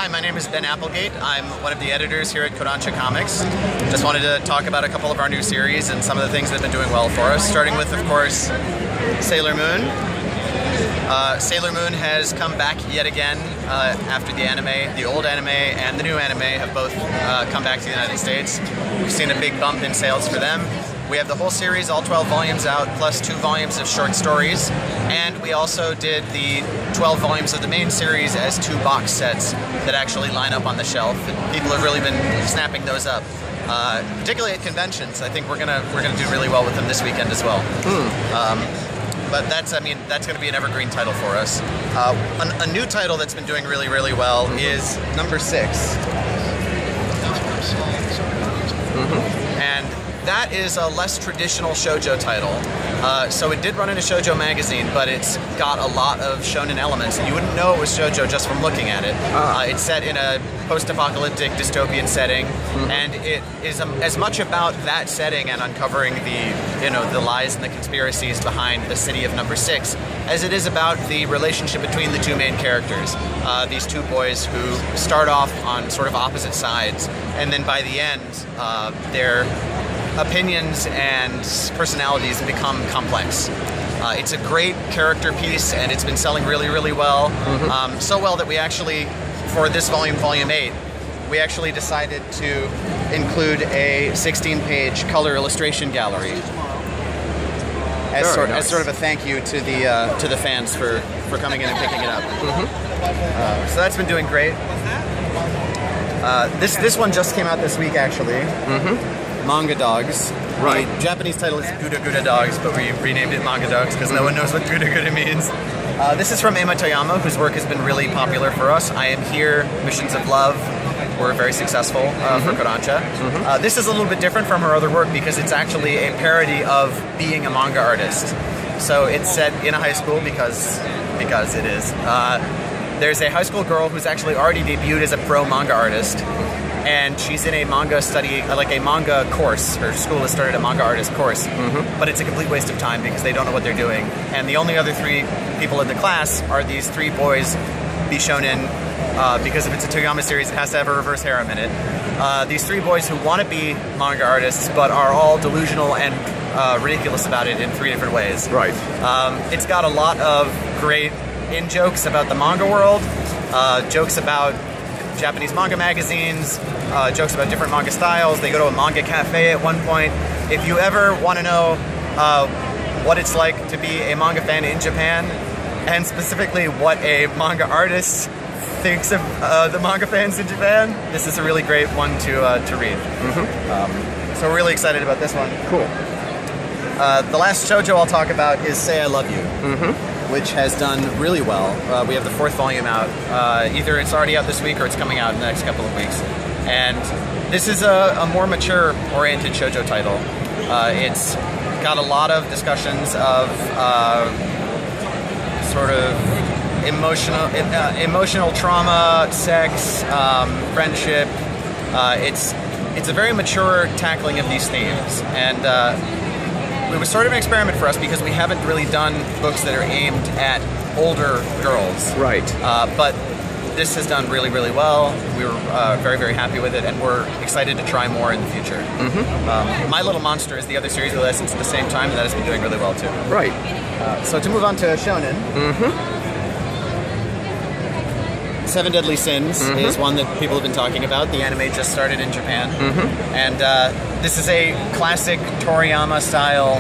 Hi, my name is Ben Applegate. I'm one of the editors here at Kodansha Comics. Just wanted to talk about a couple of our new series and some of the things that have been doing well for us, starting with, of course, Sailor Moon. Sailor Moon has come back yet again after the anime. The old anime and the new anime have both come back to the United States. We've seen a big bump in sales for them. We have the whole series, all 12 volumes out, plus 2 volumes of short stories. And we also did the 12 volumes of the main series as 2 box sets that actually line up on the shelf. And people have really been snapping those up, particularly at conventions. I think we're gonna do really well with them this weekend as well. But that's going to be an evergreen title for us. A new title that's been doing really, really well is number 6. And that is a less traditional shoujo title. So it did run in a shoujo magazine, but it's got a lot of shonen elements. You wouldn't know it was shoujo just from looking at it. It's set in a post-apocalyptic dystopian setting, and it is as much about that setting and uncovering the lies and the conspiracies behind the city of number 6 as it is about the relationship between the 2 main characters. These 2 boys who start off on sort of opposite sides, and then by the end, their opinions and personalities become complex. It's a great character piece, and it's been selling really, really well. So well that we actually, for this volume, Volume 8, we actually decided to include a 16-page color illustration gallery as sort of a thank you to the fans for coming in and picking it up. So that's been doing great. This one just came out this week, actually. Manga Dogs. Right. The Japanese title is Guda Guda Dogs, but we renamed it Manga Dogs because no one knows what Guda Guda means. This is from Ema Toyama, whose work has been really popular for us. I Am Here, Missions of Love were very successful for Kodansha. This is a little bit different from her other work because it's actually a parody of being a manga artist. So it's set in a high school because it is. There's a high school girl who's actually already debuted as a pro manga artist, and she's in a manga study, like a manga course. Her school has started a manga artist course, but it's a complete waste of time because they don't know what they're doing. And the only other 3 people in the class are these 3 boys be shown in, because if it's a Toyama series, it has to have a reverse harem in it. These 3 boys who want to be manga artists, but are all delusional and ridiculous about it in 3 different ways. Right. It's got a lot of great in-jokes about the manga world, jokes about Japanese manga magazines, jokes about different manga styles. They go to a manga cafe at one point. If you ever want to know what it's like to be a manga fan in Japan, and specifically what a manga artist thinks of the manga fans in Japan, this is a really great one to read. So we're really excited about this one. Cool. The last shoujo I'll talk about is Say I Love You, which has done really well. We have the 4th volume out. Either it's already out this week or it's coming out in the next couple of weeks. And this is a more mature-oriented shoujo title. It's got a lot of discussions of sort of emotional trauma, sex, friendship. It's a very mature tackling of these themes. And it was sort of an experiment for us because we haven't really done books that are aimed at older girls. Right. But this has done really, really well. We were very, very happy with it, and we're excited to try more in the future. My Little Monster is the other series we licensed at the same time, and that has been doing really well too. Right. So to move on to shonen. 7 Deadly Sins is one that people have been talking about. The anime just started in Japan. And this is a classic Toriyama-style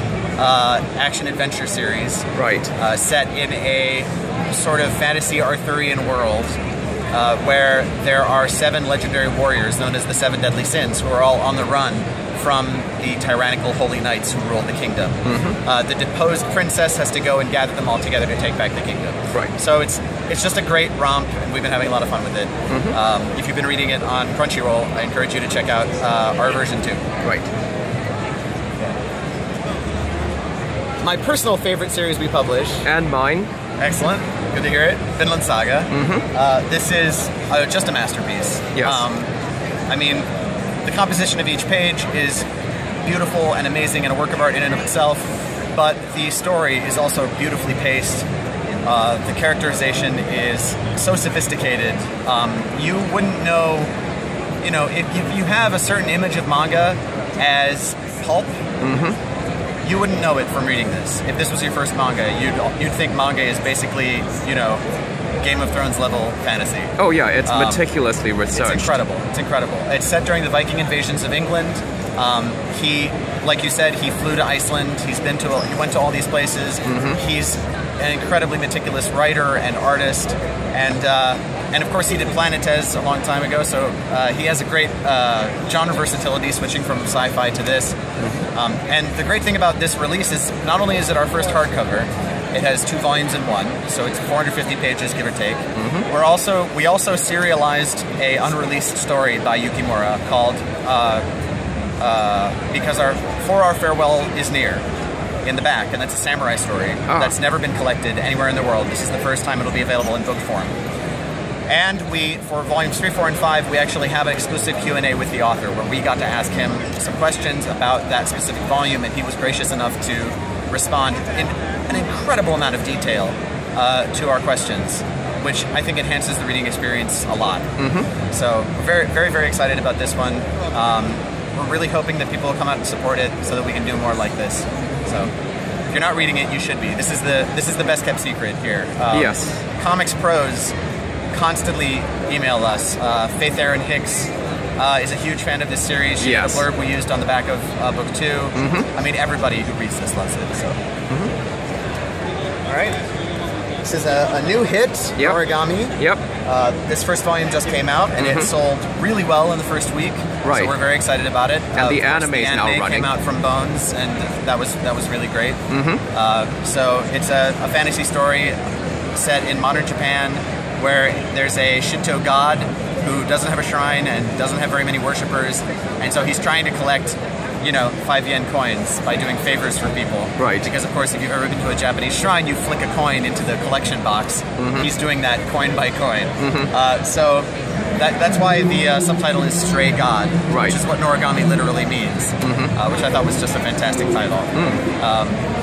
action-adventure series. Right. Set in a sort of fantasy Arthurian world where there are 7 legendary warriors known as the 7 Deadly Sins who are all on the run from the tyrannical holy knights who rule the kingdom. The deposed princess has to go and gather them all together to take back the kingdom. Right. So it's just a great romp, and we've been having a lot of fun with it. If you've been reading it on Crunchyroll, I encourage you to check out our version too. Right. My personal favorite series we publish. And mine. Excellent. Good to hear it. Vinland Saga. This is just a masterpiece. Yes. I mean, the composition of each page is beautiful and amazing and a work of art in and of itself, but the story is also beautifully paced. The characterization is so sophisticated. You wouldn't know, if you have a certain image of manga as pulp, you wouldn't know it from reading this. If this was your first manga, you'd think manga is basically, Game of Thrones level fantasy. Oh yeah, it's meticulously researched. It's incredible. It's incredible. It's set during the Viking invasions of England. He, like you said, he flew to Iceland. He went to all these places. He's an incredibly meticulous writer and artist, and of course he did Planetes a long time ago. So he has a great genre versatility, switching from sci-fi to this. And the great thing about this release is not only is it our first hardcover, it has 2 volumes in one, so it's 450 pages, give or take. We also serialized a unreleased story by Yukimura called Because Our Farewell is Near, in the back, and that's a samurai story that's never been collected anywhere in the world. This is the first time it'll be available in book form. And for volumes 3, 4, and 5, we actually have an exclusive Q&A with the author, where we got to ask him some questions about that specific volume, and he was gracious enough to respond in an incredible amount of detail to our questions, which I think enhances the reading experience a lot. So we're very, very, very excited about this one. We're really hoping that people will come out and support it so that we can do more like this. So if you're not reading it, you should be. This is the best kept secret here. Yes. Comics Pros constantly email us. Faith Erin Hicks is a huge fan of this series. She did a blurb we used on the back of book 2. I mean, everybody who reads this loves it. So. All right. This is a new hit, Origami. This first volume just came out, and it sold really well in the first week. Right. So we're very excited about it. And the anime is now running. Came out from Bones, and that was really great. So it's a fantasy story set in modern Japan, where there's a Shinto god who doesn't have a shrine and doesn't have very many worshippers, and so he's trying to collect 5 yen coins by doing favors for people. Right. Because, of course, if you've ever been to a Japanese shrine, you flick a coin into the collection box. He's doing that coin by coin. So that's why the subtitle is Stray God, which is what Noragami literally means, which I thought was just a fantastic title.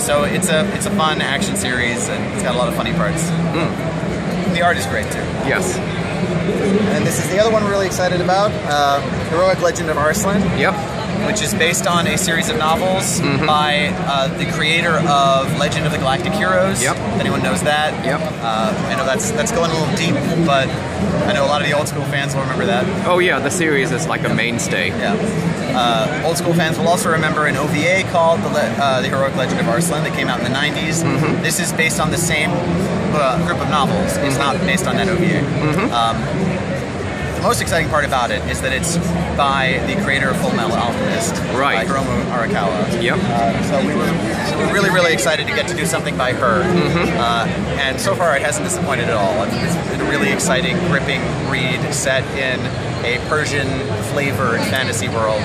So it's a fun action series, and it's got a lot of funny parts. The art is great, too. Yes. And this is the other one we're really excited about, Heroic Legend of Arslan. Which is based on a series of novels by the creator of Legend of the Galactic Heroes. If anyone knows that. I know that's going a little deep, but I know a lot of the old school fans will remember that. Oh yeah, the series is like a mainstay. Old school fans will also remember an OVA called the Heroic Legend of Arslan that came out in the 90s. This is based on the same group of novels. It's not based on that OVA. The most exciting part about it is that it's by the creator of Full Metal Alchemist, by Hiromu Arakawa. So we were really, really excited to get to do something by her. And so far it hasn't disappointed at all. It's been a really exciting, gripping read set in a Persian-flavored fantasy world.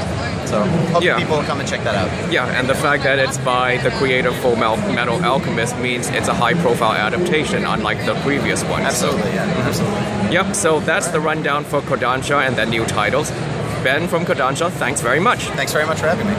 So hope people will come and check that out. And the fact that it's by the creator of Full Metal Alchemist means it's a high-profile adaptation, unlike the previous one. Absolutely, absolutely. So that's the rundown for Kodansha and their new titles. Ben from Kodansha, thanks very much. Thanks very much for having me.